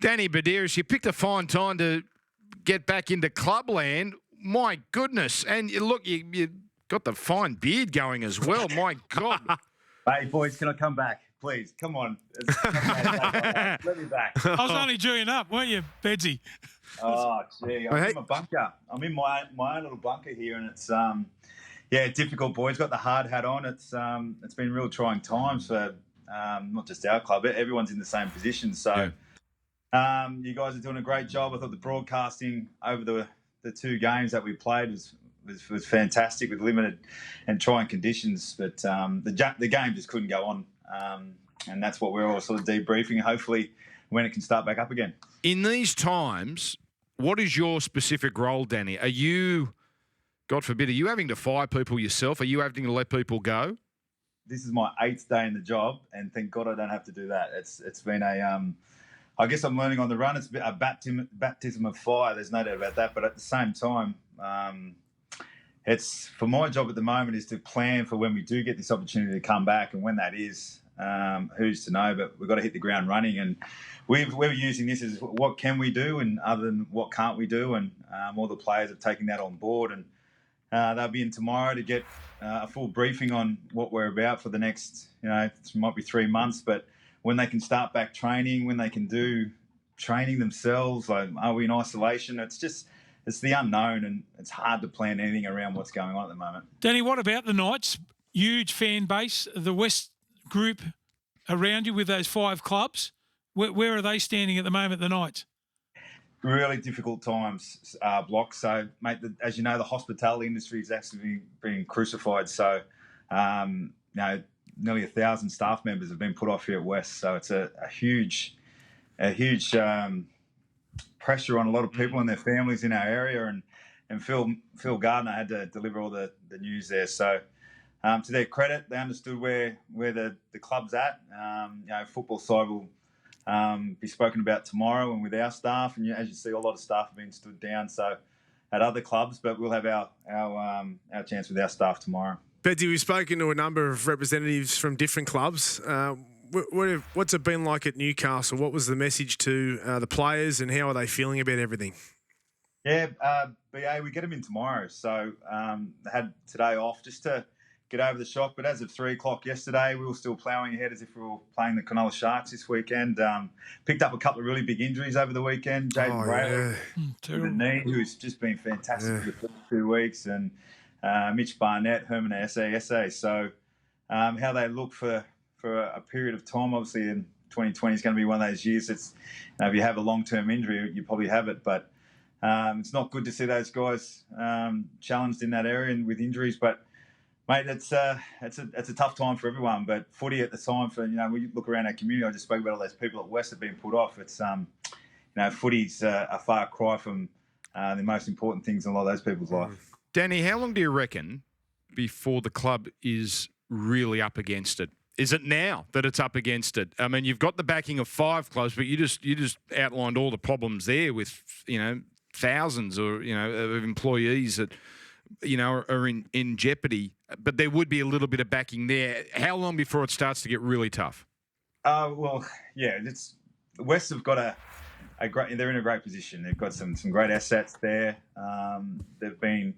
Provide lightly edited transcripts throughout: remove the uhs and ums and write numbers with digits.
Danny Buderus, you picked a fine time to get back into clubland. My goodness. And look, you got the fine beard going as well. My God. Hey, boys, can I come back? Please, come on. Let me back. I was only dewing up, weren't you, Bedsy? Oh, gee. I'm in my bunker. I'm in my own little bunker here, and it's difficult, boys. Got the hard hat on. It's been real trying times for not just our club, but everyone's in the same position. So you guys are doing a great job. I thought the broadcasting over the two games that we played was fantastic with limited and trying conditions, but the game just couldn't go on, and that's what we're all sort of debriefing. Hopefully, when it can start back up again. In these times, what is your specific role, Danny? Are you, God forbid, are you having to fire people yourself? Are you having to let people go? This is my 8th day in the job, and thank God I don't have to do that. It's been I guess I'm learning on the run. It's a baptism of fire. There's no doubt about that. But at the same time, it's for my job at the moment is to plan for when we do get this opportunity to come back, and when that is, who's to know? But we've got to hit the ground running, and we're using this as what can we do, and other than what can't we do, and all the players have taken that on board, and they'll be in tomorrow to get a full briefing on what we're about for the next, it might be 3 months, but when they can start back training, when they can do training themselves, like are we in isolation? It's the unknown, and it's hard to plan anything around what's going on at the moment. Danny, what about the Knights? Huge fan base, the West group around you with those 5 clubs. Where are they standing at the moment, the Knights? Really difficult times, Block. So, mate, as you know, the hospitality industry is actually being crucified. So, nearly 1,000 staff members have been put off here at West. So it's a huge pressure on a lot of people and their families in our area. And Phil Gardner had to deliver all the news there. So to their credit, they understood where the club's at. Football side will be spoken about tomorrow and with our staff. And as you see, a lot of staff have been stood down. So at other clubs, but we'll have our chance with our staff tomorrow. Bedsy, we've spoken to a number of representatives from different clubs. What's it been like at Newcastle? What was the message to the players, and how are they feeling about everything? Yeah, BA, we get them in tomorrow. So they had today off just to get over the shock. But as of 3 o'clock yesterday, we were still ploughing ahead as if we were playing the Cronulla Sharks this weekend. Picked up a couple of really big injuries over the weekend. Jaden Brayley, with the knee, who's just been fantastic for the first 2 weeks, and Mitch Barnett, Herman Esse. So how they look for a period of time, obviously in 2020 is going to be one of those years. It's if you have a long-term injury, you probably have it, but it's not good to see those guys challenged in that area and with injuries. But mate, it's a tough time for everyone. But footy at the time for we look around our community. I just spoke about all those people at West have been put off. It's footy's a far cry from the most important things in a lot of those people's life. Danny, how long do you reckon before the club is really up against it? Is it now that it's up against it? I mean, you've got the backing of 5 clubs, but you just outlined all the problems there with thousands of employees that are in jeopardy. But there would be a little bit of backing there. How long before it starts to get really tough? West have got they're in a great position. They've got some great assets there. They've been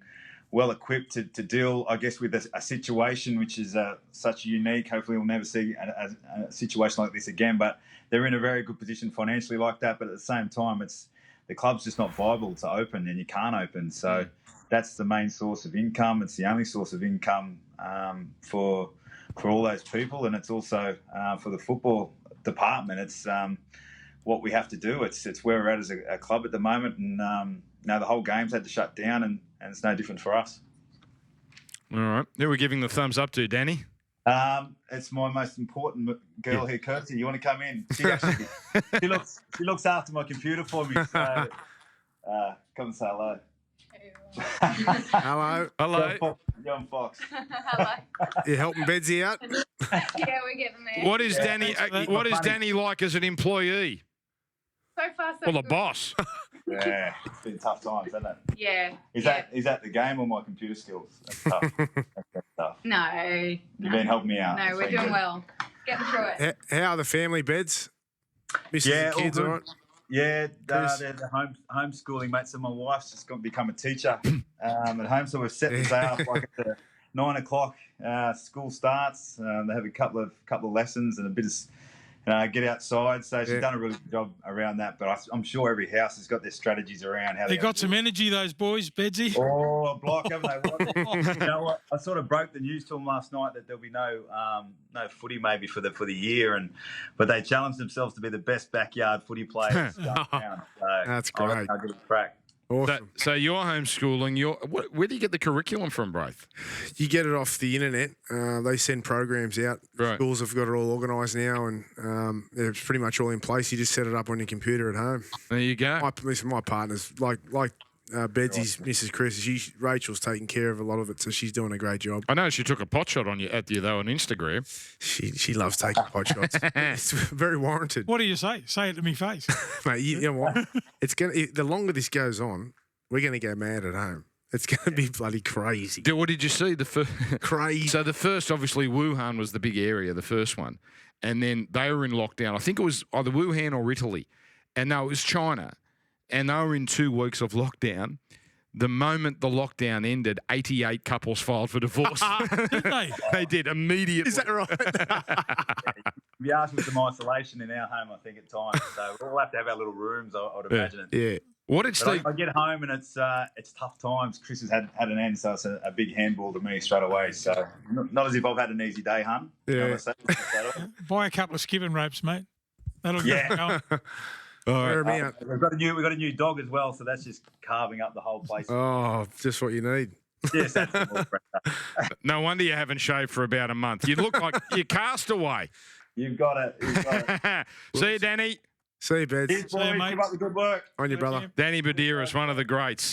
well equipped to deal, I guess, with a situation which is such unique. Hopefully we'll never see a situation like this again, but they're in a very good position financially like that. But at the same time, the club's just not viable to open, and you can't open. So that's the main source of income. It's the only source of income for all those people, and it's also for the football department. It's what we have to do. It's where we're at as a club at the moment, and the whole game's had to shut down, and it's no different for us. All right. Who are we giving the thumbs up to, Danny? It's my most important girl here, Kirsty. You want to come in? She looks after my computer for me. So come and say hello. Hello. Young Fox. Hello. You helping Bedsy out? Yeah, we're getting there. What is Danny? What is Danny like as an employee? So far, so Well, the good. boss. Yeah, it's been tough times, hasn't it? Yeah. Is that the game or my computer skills? That's tough. That's tough. No. You've been helping me out. No, we're doing well. Getting through it. How are the family beds? Mrs. and kids, all right? Yeah, Chris? they're the homeschooling, mate. So my wife's just got to become a teacher at home. So we've set the day up like at the 9 o'clock. School starts. They have a couple of lessons and a bit of get outside. So she's done a really good job around that. But I'm sure every house has got their strategies around how They got some energy, those boys, Bedsy. Oh, a block, haven't they? You know what? I sort of broke the news to them last night that there'll be no footy maybe for the year, but they challenged themselves to be the best backyard footy players going around. So That's great. I'll give it a crack. Awesome. So you're homeschooling. Where do you get the curriculum from, Braith? You get it off the internet. They send programs out. Right. Schools have got it all organised now, and it's pretty much all in place. You just set it up on your computer at home. There you go. My partner's like Bedsy's Mrs. Chris. Rachel's taking care of a lot of it, so she's doing a great job. I know she took a pot shot at you though on Instagram. She loves taking pot shots. It's very warranted, What do you say? Say it to me face. mate. You know what? The longer this goes on, we're gonna go mad at home. It's gonna be bloody crazy. What did you see? Crazy. So the first, obviously, Wuhan was the big area, the first one, and then they were in lockdown. I think it was either Wuhan or Italy, and no, it was China. And they were in 2 weeks of lockdown. The moment the lockdown ended, 88 couples filed for divorce. Did they? They did immediately. Is that right? We asked with some isolation in our home, I think, at times. So we'll have to have our little rooms, I would imagine. Yeah. What did But Steve? I get home and it's tough times. Chris has had an end, so it's a big handball to me straight away. So not as if I've had an easy day, hun. Yeah. Buy a couple of skipping ropes, mate. That'll get Yeah. going. Wear 'em out. We've got a new dog as well, so that's just carving up the whole place. Oh, just what you need. Yes, that's the more pressure. No wonder you haven't shaved for about a month. You look like you're cast away. You've got it. See you, Danny. See you, Beds. Cheers, boys. mate. Keep up the good work. On your brother. Danny Buderus, one of the greats.